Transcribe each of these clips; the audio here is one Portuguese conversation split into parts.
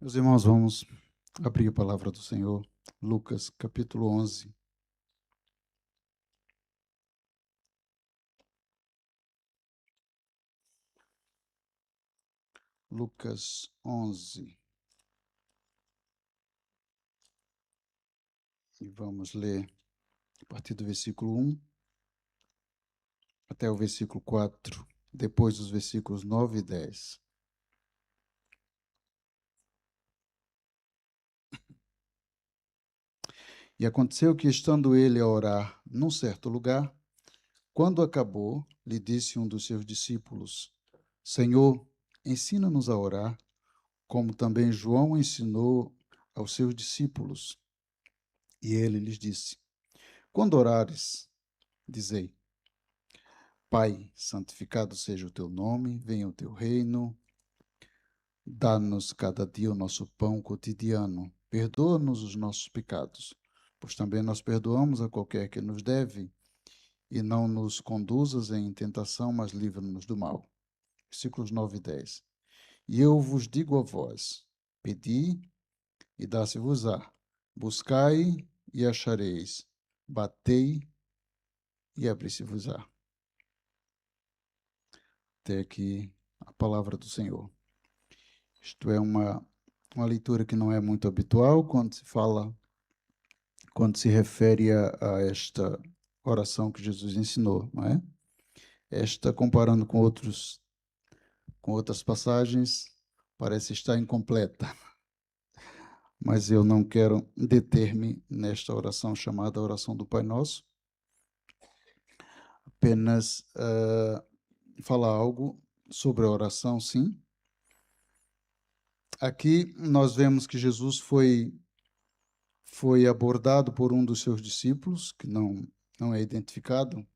Meus irmãos, vamos abrir a palavra do Senhor, Lucas, capítulo 11. Lucas 11. E vamos ler a partir do versículo 1 até o versículo 4, depois dos versículos 9 e 10. E aconteceu que, estando ele a orar num certo lugar, quando acabou, lhe disse um dos seus discípulos: Senhor, ensina-nos a orar, como também João ensinou aos seus discípulos. E ele lhes disse: Quando orares, dizei: Pai, santificado seja o teu nome, venha o teu reino, dá-nos cada dia o nosso pão cotidiano, perdoa-nos os nossos pecados, pois também nós perdoamos a qualquer que nos deve, e não nos conduzas em tentação, mas livra-nos do mal. Versículos 9 e 10. E eu vos digo a vós: pedi e dá-se-vos-á, buscai e achareis, batei e abri-se-vos-á. Até aqui a palavra do Senhor. Isto é uma leitura que não é muito habitual quando se refere a esta oração que Jesus ensinou, não é? Esta, comparando com outras passagens, parece estar incompleta, mas eu não quero deter-me nesta oração chamada oração do Pai Nosso, apenas falar algo sobre a oração, sim. Aqui nós vemos que Jesus foi abordado por um dos seus discípulos, que não é identificado.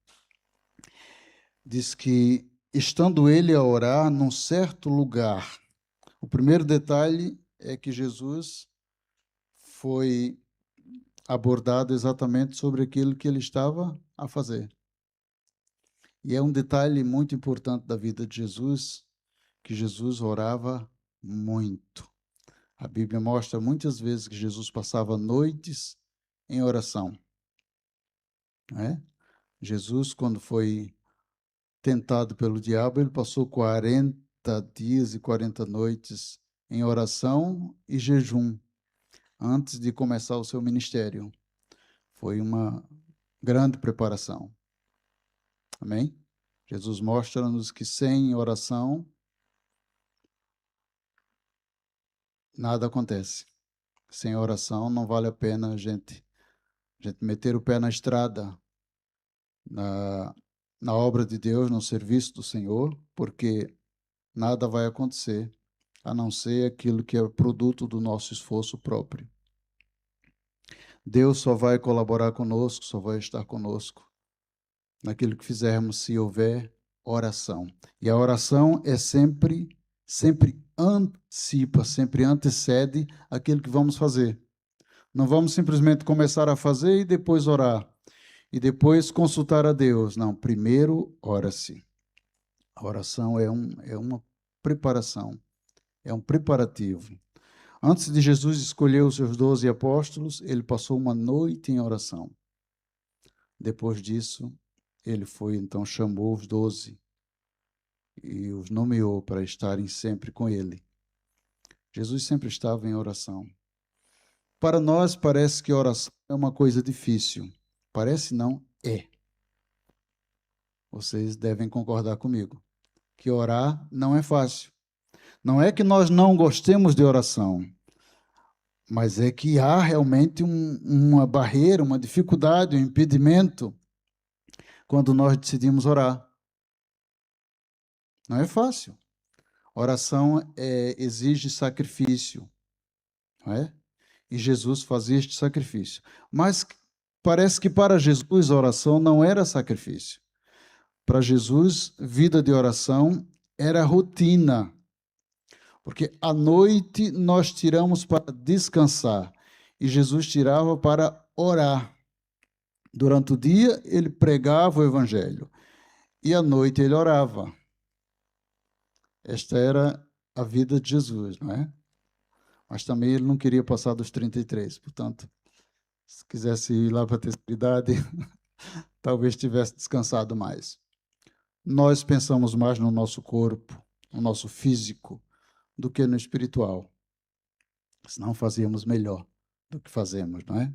Diz que, estando ele a orar num certo lugar, o primeiro detalhe é que Jesus foi abordado exatamente sobre aquilo que ele estava a fazer. E é um detalhe muito importante da vida de Jesus, que Jesus orava muito. A Bíblia mostra muitas vezes que Jesus passava noites em oração. Né? Jesus, quando foi tentado pelo diabo, ele passou 40 dias e 40 noites em oração e jejum antes de começar o seu ministério. Foi uma grande preparação. Amém? Jesus mostra-nos que sem oração nada acontece. Sem oração não vale a pena a gente meter o pé na estrada, na obra de Deus, no serviço do Senhor, porque nada vai acontecer, a não ser aquilo que é produto do nosso esforço próprio. Deus só vai colaborar conosco, só vai estar conosco naquilo que fizermos se houver oração. E a oração é sempre antecipa, sempre antecede aquilo que vamos fazer. Não vamos simplesmente começar a fazer e depois orar, e depois consultar a Deus. Não, primeiro ora-se. A oração é uma preparação, é um preparativo. Antes de Jesus escolher os seus 12 apóstolos, ele passou uma noite em oração. Depois disso, ele então chamou os 12 e os nomeou para estarem sempre com ele. Jesus sempre estava em oração. Para nós, parece que oração é uma coisa difícil. Parece não, é. Vocês devem concordar comigo, que orar não é fácil. Não é que nós não gostemos de oração, mas é que há realmente uma barreira, uma dificuldade, um impedimento quando nós decidimos orar. Não é fácil. Oração exige sacrifício, não é? E Jesus fazia este sacrifício. Mas parece que para Jesus a oração não era sacrifício. Para Jesus, vida de oração era rotina. Porque à noite nós tiramos para descansar e Jesus tirava para orar. Durante o dia ele pregava o evangelho e à noite ele orava. Esta era a vida de Jesus, não é? mas também ele não queria passar dos 33, portanto, se quisesse ir lá para a terceira idade, talvez tivesse descansado mais. Nós pensamos mais no nosso corpo, no nosso físico, do que no espiritual. Senão fazíamos melhor do que fazemos, não é?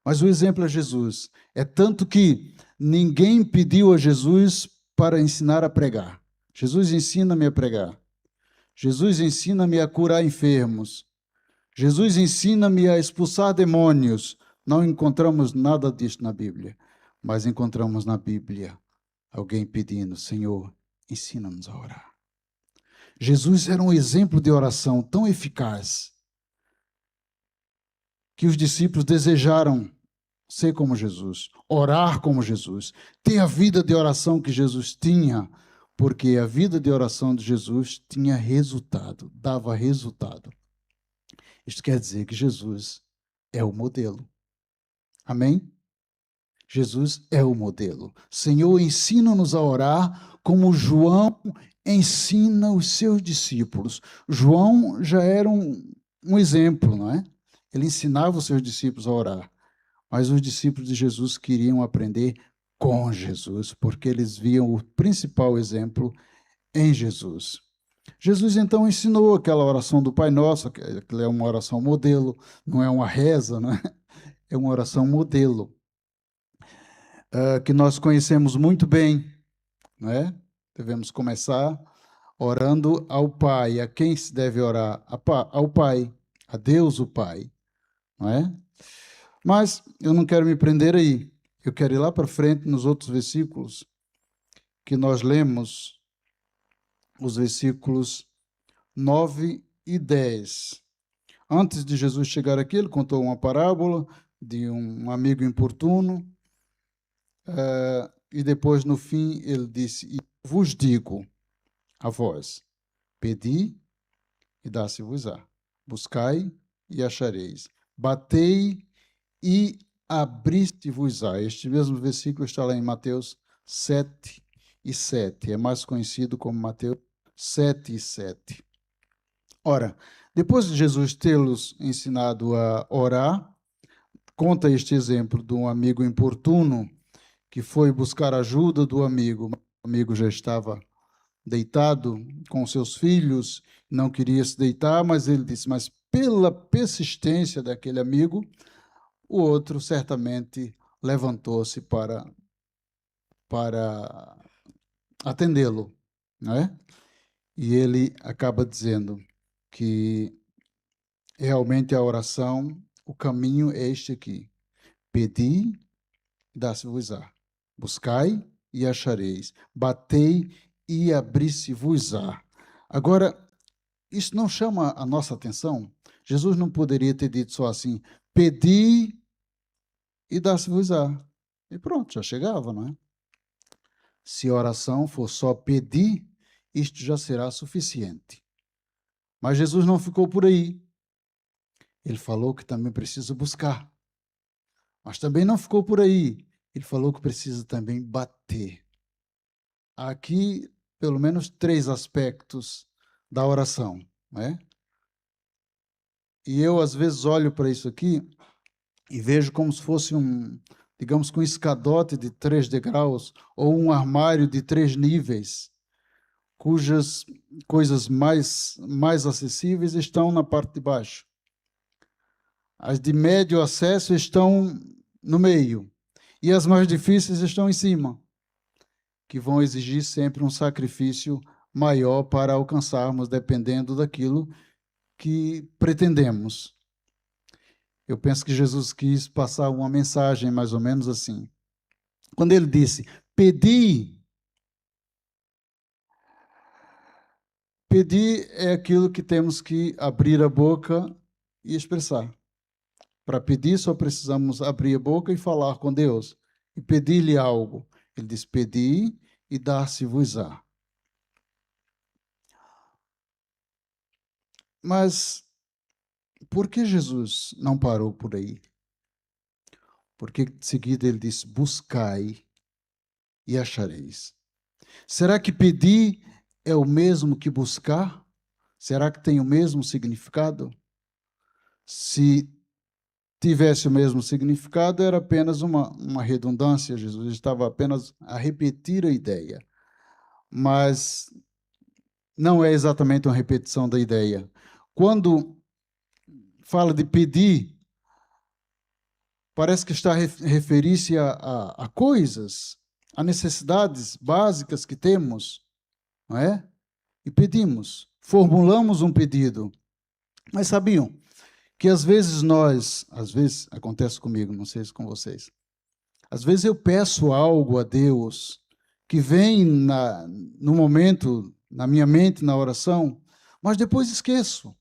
Mas o exemplo é Jesus. É tanto que ninguém pediu a Jesus para ensinar a pregar. Jesus ensina-me a pregar. Jesus ensina-me a curar enfermos. Jesus ensina-me a expulsar demônios. Não encontramos nada disso na Bíblia, mas encontramos na Bíblia alguém pedindo: Senhor, ensina-nos a orar. Jesus era um exemplo de oração tão eficaz que os discípulos desejaram ser como Jesus, orar como Jesus, ter a vida de oração que Jesus tinha, porque a vida de oração de Jesus tinha resultado, dava resultado. Isto quer dizer que Jesus é o modelo. Amém? Jesus é o modelo. Senhor, ensina-nos a orar como João ensina os seus discípulos. João já era um exemplo, não é? Ele ensinava os seus discípulos a orar. Mas os discípulos de Jesus queriam aprender com Jesus, porque eles viam o principal exemplo em Jesus. Jesus então ensinou aquela oração do Pai Nosso, que é uma oração modelo, não é uma reza, né? É uma oração modelo, que nós conhecemos muito bem, né? Devemos começar orando ao Pai. A quem se deve orar? Ao Pai, a Deus o Pai, não é? Mas eu não quero me prender aí. Eu quero ir lá para frente nos outros versículos que nós lemos, os versículos 9 e 10. Antes de Jesus chegar aqui, ele contou uma parábola de um amigo importuno, e depois, no fim, ele disse: e vos digo a vós, pedi e dá-se-vos-á, buscai e achareis, batei e abriste-vos-á. Este mesmo versículo está lá em Mateus 7 e 7. É mais conhecido como Mateus 7 e 7. Ora, depois de Jesus tê-los ensinado a orar, conta este exemplo de um amigo importuno que foi buscar ajuda do amigo. O amigo já estava deitado com seus filhos, não queria se deitar, mas ele disse: mas pela persistência daquele amigo, o outro certamente levantou-se para atendê-lo, não é? E ele acaba dizendo que realmente a oração, o caminho é este aqui: pedi, dá-se-vos-á, buscai e achareis, batei e abri-se-vos-á. Agora, isso não chama a nossa atenção? Jesus não poderia ter dito só assim: pedi e dá-se-vos-á. E pronto, já chegava, não é? Se a oração for só pedir, isto já será suficiente. Mas Jesus não ficou por aí. Ele falou que também precisa buscar. Mas também não ficou por aí. Ele falou que precisa também bater. Há aqui, pelo menos, 3 aspectos da oração, né? E eu, às vezes, olho para isso aqui e vejo como se fosse digamos que um escadote de 3 degraus ou um armário de 3 níveis, cujas coisas mais acessíveis estão na parte de baixo. As de médio acesso estão no meio e as mais difíceis estão em cima, que vão exigir sempre um sacrifício maior para alcançarmos, dependendo daquilo que pretendemos. Eu penso que Jesus quis passar uma mensagem mais ou menos assim. Quando ele disse: pedi, pedir é aquilo que temos que abrir a boca e expressar. Para pedir, só precisamos abrir a boca e falar com Deus e pedir-lhe algo. Ele diz: pedi e dar-se-vos-á. Mas por que Jesus não parou por aí? Porque de seguida ele diz: buscai e achareis. Será que pedir é o mesmo que buscar? Será que tem o mesmo significado? Se tivesse o mesmo significado, era apenas uma redundância. Jesus estava apenas a repetir a ideia. Mas não é exatamente uma repetição da ideia. Quando fala de pedir, parece que está a referir-se a coisas, a necessidades básicas que temos, não é? E pedimos, formulamos um pedido. Mas sabiam que às vezes acontece comigo, não sei se com vocês, às vezes eu peço algo a Deus que vem no momento, na minha mente, na oração, mas depois esqueço,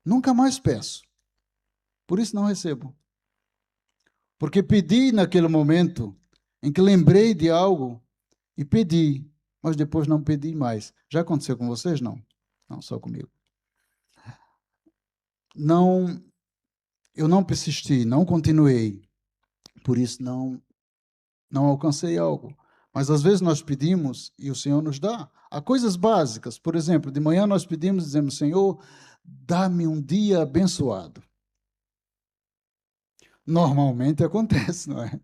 nunca mais peço, por isso não recebo. Porque pedi naquele momento em que lembrei de algo e pedi, mas depois não pedi mais. Já aconteceu com vocês? Não. Não, só comigo. Não, eu não persisti, não continuei. Por isso não alcancei algo. Mas às vezes nós pedimos e o Senhor nos dá. Há coisas básicas. Por exemplo, de manhã nós pedimos, dizemos: Senhor, dá-me um dia abençoado. Normalmente acontece, não é?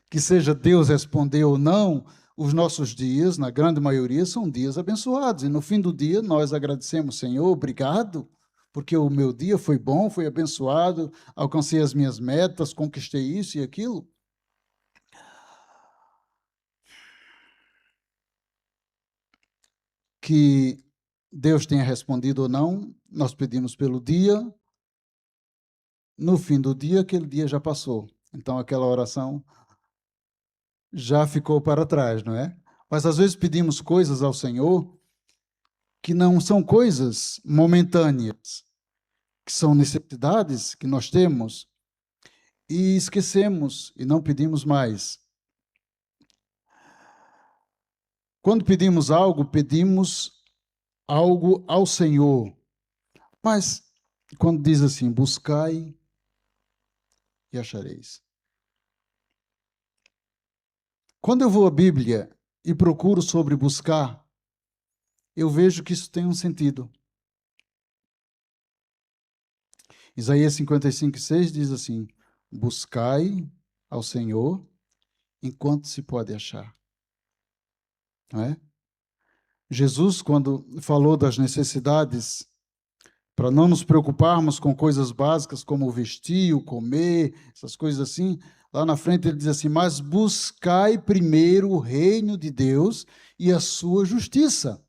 Que seja Deus responder ou não, os nossos dias, na grande maioria, são dias abençoados. E no fim do dia, nós agradecemos: Senhor, obrigado, porque o meu dia foi bom, foi abençoado, alcancei as minhas metas, conquistei isso e aquilo. Que Deus tenha respondido ou não, nós pedimos pelo dia. No fim do dia, aquele dia já passou. Então, aquela oração já ficou para trás, não é? Mas às vezes pedimos coisas ao Senhor que não são coisas momentâneas, que são necessidades que nós temos e esquecemos e não pedimos mais. Quando pedimos algo ao Senhor. Mas quando diz assim, buscai e achareis. Quando eu vou à Bíblia e procuro sobre buscar, eu vejo que isso tem um sentido. Isaías 55:6 diz assim: buscai ao Senhor enquanto se pode achar. Não é? Jesus, quando falou das necessidades, para não nos preocuparmos com coisas básicas como vestir, o comer, essas coisas assim, lá na frente ele diz assim: mas buscai primeiro o reino de Deus e a sua justiça.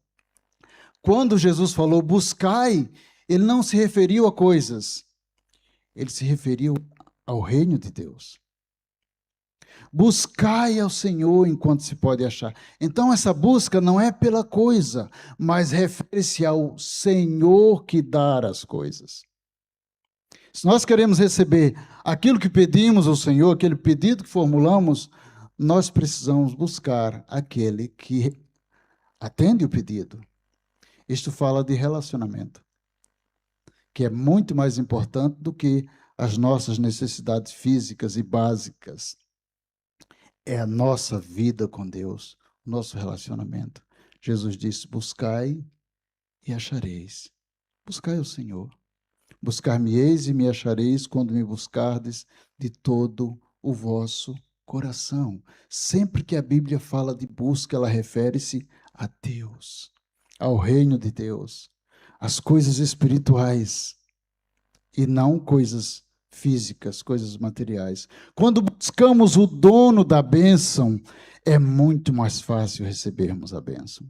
Quando Jesus falou buscai, ele não se referiu a coisas, ele se referiu ao reino de Deus. Buscai ao Senhor enquanto se pode achar. Então, essa busca não é pela coisa, mas refere-se ao Senhor que dá as coisas. Se nós queremos receber aquilo que pedimos ao Senhor, aquele pedido que formulamos, nós precisamos buscar aquele que atende o pedido. Isto fala de relacionamento, que é muito mais importante do que as nossas necessidades físicas e básicas. É a nossa vida com Deus, o nosso relacionamento. Jesus disse: buscai e achareis. Buscai o Senhor. Buscar-me-eis e me achareis quando me buscardes de todo o vosso coração. Sempre que a Bíblia fala de busca, ela refere-se a Deus, ao reino de Deus, às coisas espirituais e não coisas físicas, coisas materiais. Quando buscamos o dono da bênção, é muito mais fácil recebermos a bênção.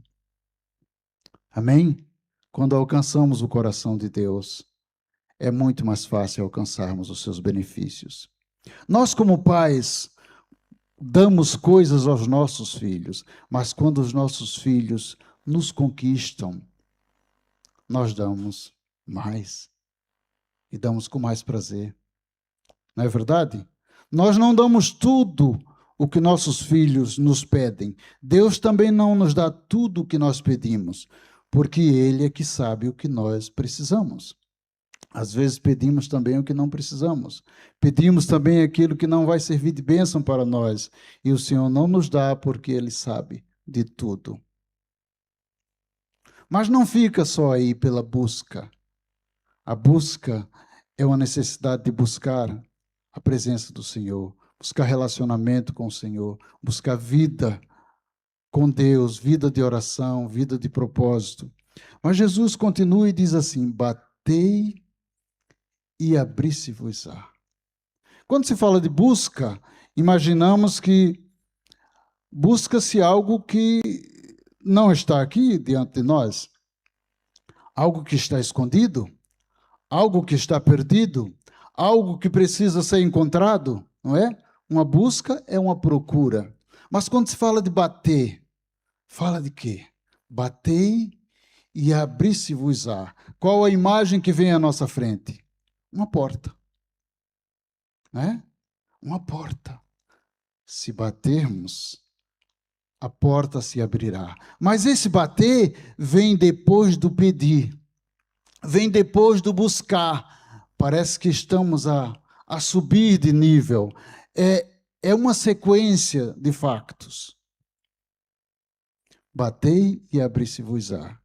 Amém? Quando alcançamos o coração de Deus, é muito mais fácil alcançarmos os seus benefícios. Nós, como pais, damos coisas aos nossos filhos, mas quando os nossos filhos nos conquistam, nós damos mais e damos com mais prazer. Não é verdade? Nós não damos tudo o que nossos filhos nos pedem. Deus também não nos dá tudo o que nós pedimos, porque Ele é que sabe o que nós precisamos. Às vezes pedimos também o que não precisamos. Pedimos também aquilo que não vai servir de bênção para nós. E o Senhor não nos dá porque Ele sabe de tudo. Mas não fica só aí pela busca. A busca é uma necessidade de buscar a presença do Senhor, buscar relacionamento com o Senhor, buscar vida com Deus, vida de oração, vida de propósito. Mas Jesus continua e diz assim: batei e abri-se-vos-á. Quando se fala de busca, imaginamos que busca-se algo que não está aqui diante de nós, algo que está escondido, algo que está perdido, algo que precisa ser encontrado, não é? Uma busca é uma procura. Mas quando se fala de bater, fala de quê? Batei e abri-se-vos-á. Qual a imagem que vem à nossa frente? Uma porta, né? Uma porta. Se batermos, a porta se abrirá. Mas esse bater vem depois do pedir, vem depois do buscar. Parece que estamos a subir de nível. É uma sequência de factos. Batei e abri-se-vos-á.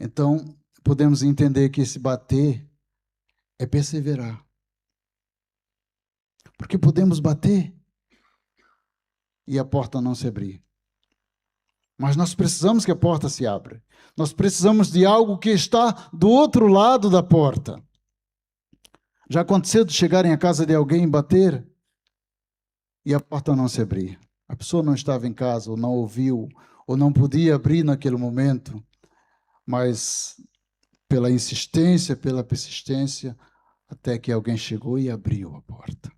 Então, podemos entender que esse bater é perseverar. Porque podemos bater e a porta não se abrir. Mas nós precisamos que a porta se abra. Nós precisamos de algo que está do outro lado da porta. Já aconteceu de chegarem à casa de alguém e bater e a porta não se abrir. A pessoa não estava em casa, ou não ouviu, ou não podia abrir naquele momento, mas pela insistência, pela persistência, até que alguém chegou e abriu a porta.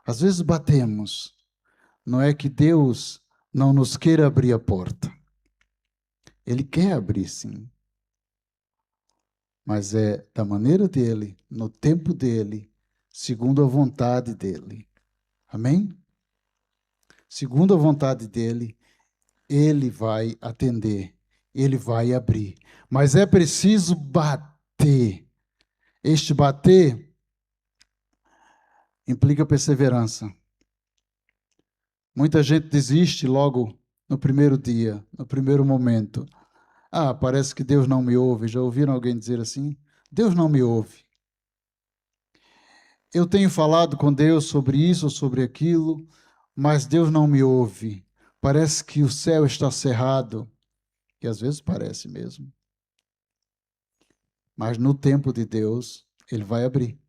Às vezes batemos, não é que Deus não nos queira abrir a porta. Ele quer abrir, sim. Mas é da maneira dele, no tempo dele, segundo a vontade dele. Amém? Segundo a vontade dele, ele vai atender, ele vai abrir. Mas é preciso bater. Este bater implica perseverança. Muita gente desiste logo no primeiro dia, no primeiro momento. Ah, parece que Deus não me ouve. Já ouviram alguém dizer assim? Deus não me ouve. Eu tenho falado com Deus sobre isso ou sobre aquilo, mas Deus não me ouve. Parece que o céu está cerrado, que às vezes parece mesmo. Mas no tempo de Deus, ele vai abrir.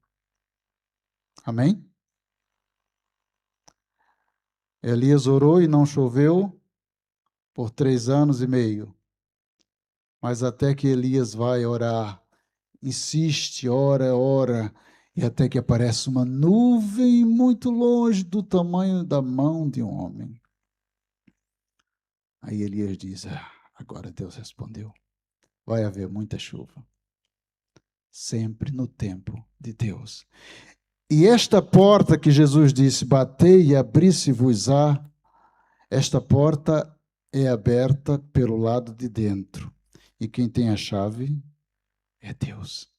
Amém? Elias orou e não choveu por 3 anos e meio. Mas até que Elias vai orar, insiste, ora, e até que aparece uma nuvem muito longe do tamanho da mão de um homem. Aí Elias diz: agora Deus respondeu. Vai haver muita chuva. Sempre no tempo de Deus. E esta porta que Jesus disse, batei e abri-se-vos-á, esta porta é aberta pelo lado de dentro. E quem tem a chave é Deus.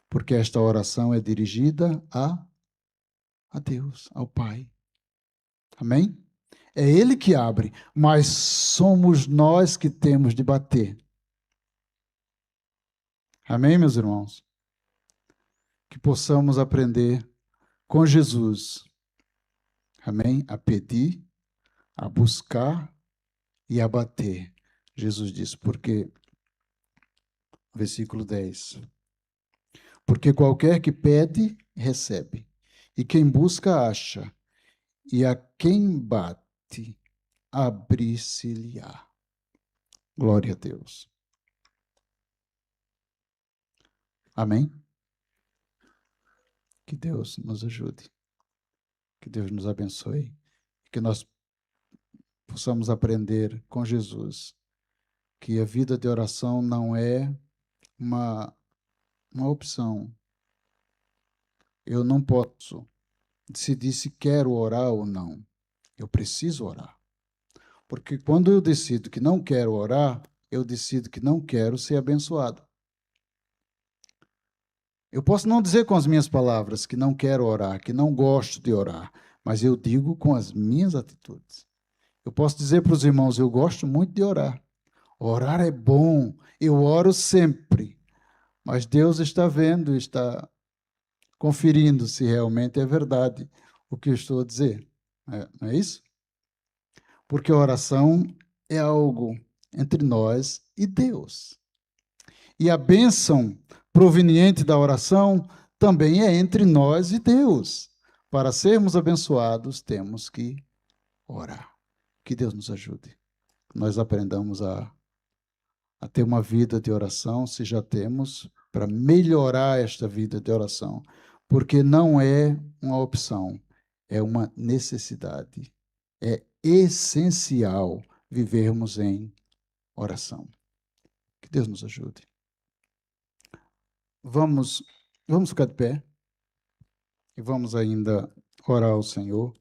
Porque esta oração é dirigida a Deus, ao Pai. Amém? É Ele que abre, mas somos nós que temos de bater. Amém, meus irmãos? Que possamos aprender com Jesus, amém? A pedir, a buscar e a bater. Jesus disse, porque, versículo 10, porque qualquer que pede, recebe, e quem busca, acha, e a quem bate, abrir-se-lhe-á. Glória a Deus. Amém? Que Deus nos ajude. Que Deus nos abençoe. Que nós possamos aprender com Jesus que a vida de oração não é uma opção. Eu não posso decidir se quero orar ou não. Eu preciso orar. Porque quando eu decido que não quero orar, eu decido que não quero ser abençoado. Eu posso não dizer com as minhas palavras que não quero orar, que não gosto de orar, mas eu digo com as minhas atitudes. Eu posso dizer para os irmãos, eu gosto muito de orar. Orar é bom, eu oro sempre. Mas Deus está vendo, está conferindo se realmente é verdade o que eu estou a dizer. Não é isso? Porque a oração é algo entre nós e Deus. E a bênção proveniente da oração também é entre nós e Deus. Para sermos abençoados, temos que orar. Que Deus nos ajude. Nós aprendamos a ter uma vida de oração, se já temos, para melhorar esta vida de oração. Porque não é uma opção, é uma necessidade. É essencial vivermos em oração. Que Deus nos ajude. Vamos ficar de pé e vamos ainda orar ao Senhor.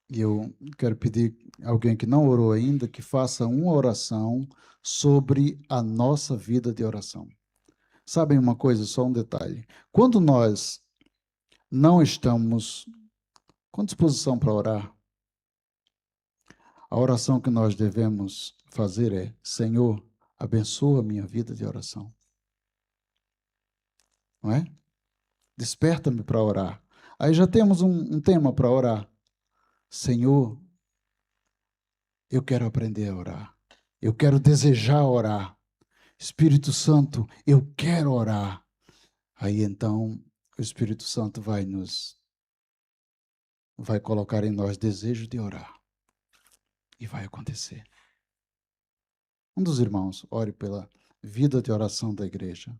E eu quero pedir a alguém que não orou ainda que faça uma oração sobre a nossa vida de oração. Sabem uma coisa, só um detalhe. Quando nós não estamos com disposição para orar, a oração que nós devemos fazer é: Senhor, abençoa a minha vida de oração. Não é? Desperta-me para orar. Aí já temos um tema para orar. Senhor, eu quero aprender a orar. Eu quero desejar orar. Espírito Santo, eu quero orar. Aí então o Espírito Santo vai colocar em nós desejo de orar. E vai acontecer. Um dos irmãos, ore pela vida de oração da igreja.